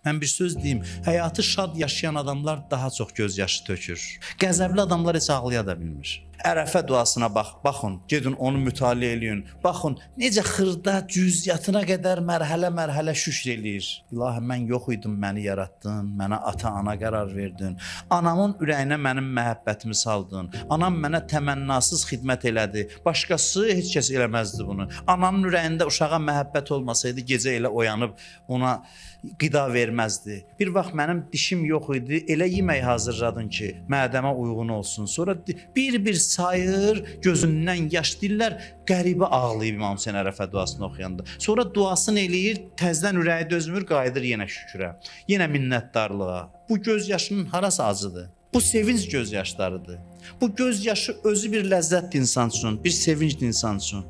Mən bir söz deyim, həyatı şad yaşayan adamlar daha çox göz yaşı tökür. Qəzəbli adamlar heç ağlaya da bilmir. Ərəfə duasına baxın, gedin onu mütaliə eləyin. Baxın, necə xırda cüziyyatına qədər mərhələ-mərhələ şükr eləyir. İlahi, mən yox idim, məni yaratdın, mənə ata-ana qərar verdin. Anamın ürəyinə mənim məhəbbətimi saldın. Anam mənə təmənnasız xidmət elədi. Başqası heç kəs eləməzdi bunu. Ananın ürəyində uşağa məhəbbət olmasaydı, gecə elə oyanıb ona qida verməzdi. Bir vaxt mənim dişim yox idi, elə yemək hazırladın ki, mədəmə uyğun olsun. Sonra bir-bir sayır, gözündən yaş dillər, qəribə ağlayıb İmam Hüseyn Ərəfə duasını oxuyanda. Sonra duasını eləyir, təzdən ürəyi dözmür, qayıdır yenə şükrə, yenə minnətdarlığa. Bu göz yaşının harası acıdır? Bu sevinç göz yaşlarıdır. Bu göz yaşı özü bir ləzzətdir insan üçün, bir sevincdir insan üçün.